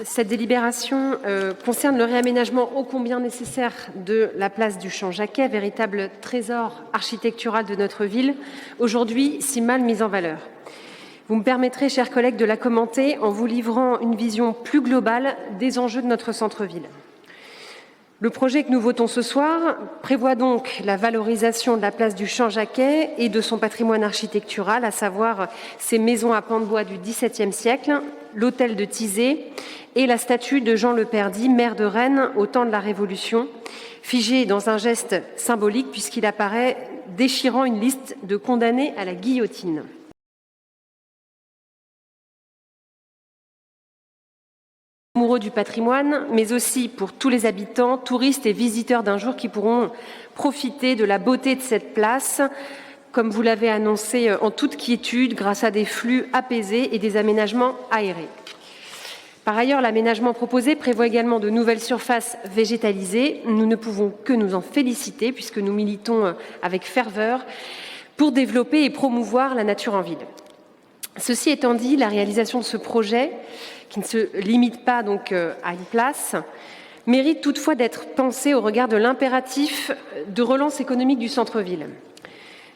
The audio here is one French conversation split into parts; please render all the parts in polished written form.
Cette délibération concerne le réaménagement ô combien nécessaire de la place du Champ-Jacquet, véritable trésor architectural de notre ville, aujourd'hui si mal mise en valeur. Vous me permettrez, chers collègues, de la commenter en vous livrant une vision plus globale des enjeux de notre centre-ville. Le projet que nous votons ce soir prévoit donc la valorisation de la place du Champ-Jacquet et de son patrimoine architectural, à savoir ses maisons à pans de bois du XVIIe siècle, l'hôtel de Thizay et la statue de Jean Le Perdis, maire de Rennes au temps de la Révolution, figée dans un geste symbolique puisqu'il apparaît déchirant une liste de condamnés à la guillotine. Amoureux du patrimoine, mais aussi pour tous les habitants, touristes et visiteurs d'un jour qui pourront profiter de la beauté de cette place, comme vous l'avez annoncé, en toute quiétude, grâce à des flux apaisés et des aménagements aérés. Par ailleurs, l'aménagement proposé prévoit également de nouvelles surfaces végétalisées. Nous ne pouvons que nous en féliciter, puisque nous militons avec ferveur pour développer et promouvoir la nature en ville. Ceci étant dit, la réalisation de ce projet, qui ne se limite pas donc à une place, mérite toutefois d'être pensée au regard de l'impératif de relance économique du centre-ville.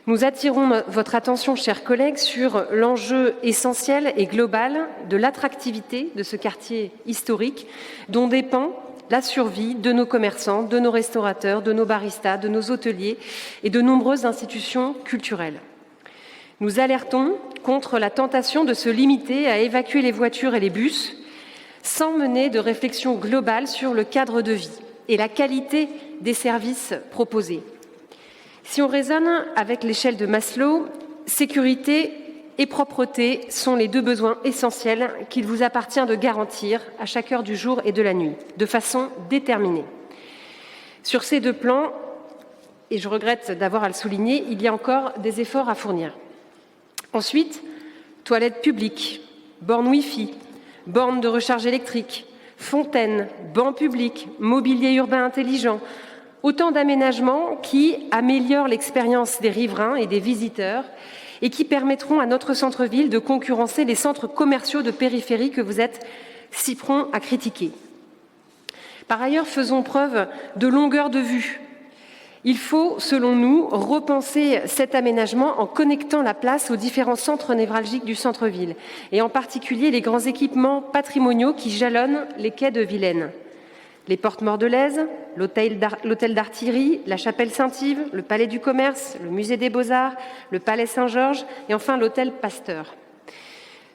Nous attirons votre attention, chers collègues, sur l'enjeu essentiel et global de l'attractivité de ce quartier historique dont dépend la survie de nos commerçants, de nos restaurateurs, de nos baristas, de nos hôteliers et de nombreuses institutions culturelles. Nous alertons contre la tentation de se limiter à évacuer les voitures et les bus sans mener de réflexion globale sur le cadre de vie et la qualité des services proposés. Si on raisonne avec l'échelle de Maslow, sécurité et propreté sont les deux besoins essentiels qu'il vous appartient de garantir à chaque heure du jour et de la nuit, de façon déterminée. Sur ces deux plans, et je regrette d'avoir à le souligner, il y a encore des efforts à fournir. Ensuite, toilettes publiques, bornes Wi-Fi, bornes de recharge électrique, fontaines, bancs publics, mobilier urbain intelligent, autant d'aménagements qui améliorent l'expérience des riverains et des visiteurs et qui permettront à notre centre-ville de concurrencer les centres commerciaux de périphérie que vous êtes si prompts à critiquer. Par ailleurs, faisons preuve de longueur de vue. Il faut, selon nous, repenser cet aménagement en connectant la place aux différents centres névralgiques du centre-ville, et en particulier les grands équipements patrimoniaux qui jalonnent les quais de Vilaine. Les portes Mordelaises, l'hôtel d'artillerie, la chapelle Saint-Yves, le palais du commerce, le musée des beaux-arts, le palais Saint-Georges et enfin l'hôtel Pasteur.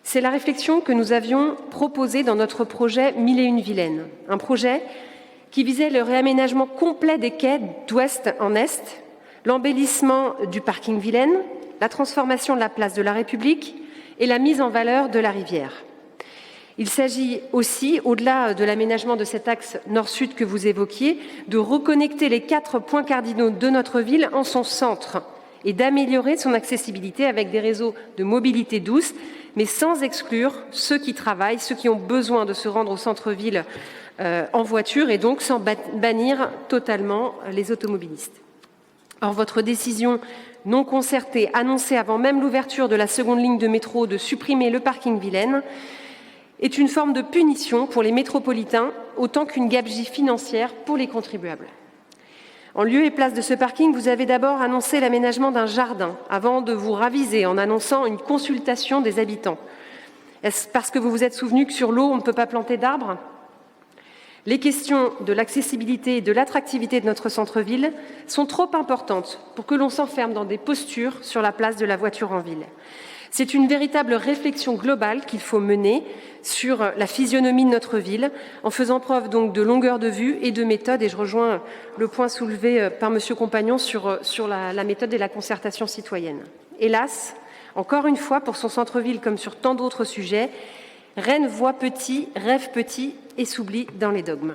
C'est la réflexion que nous avions proposée dans notre projet 1001 Vilaine, un projet qui visait le réaménagement complet des quais d'ouest en est, l'embellissement du parking Vilaine, la transformation de la place de la République et la mise en valeur de la rivière. Il s'agit aussi, au-delà de l'aménagement de cet axe nord-sud que vous évoquiez, de reconnecter les 4 points cardinaux de notre ville en son centre et d'améliorer son accessibilité avec des réseaux de mobilité douce, mais sans exclure ceux qui travaillent, ceux qui ont besoin de se rendre au centre-ville en voiture et donc sans bannir totalement les automobilistes. Or, votre décision non concertée, annoncée avant même l'ouverture de la seconde ligne de métro de supprimer le parking Vilaine, est une forme de punition pour les métropolitains autant qu'une gabegie financière pour les contribuables. En lieu et place de ce parking, vous avez d'abord annoncé l'aménagement d'un jardin avant de vous raviser en annonçant une consultation des habitants. Est-ce parce que vous vous êtes souvenu que sur l'eau, on ne peut pas planter d'arbres ? Les questions de l'accessibilité et de l'attractivité de notre centre-ville sont trop importantes pour que l'on s'enferme dans des postures sur la place de la voiture en ville. C'est une véritable réflexion globale qu'il faut mener sur la physionomie de notre ville, en faisant preuve donc de longueur de vue et de méthode. Et je rejoins le point soulevé par Monsieur Compagnon sur la méthode et la concertation citoyenne. Hélas, encore une fois, pour son centre-ville comme sur tant d'autres sujets, Rennes voit petit, rêve petit et s'oublie dans les dogmes.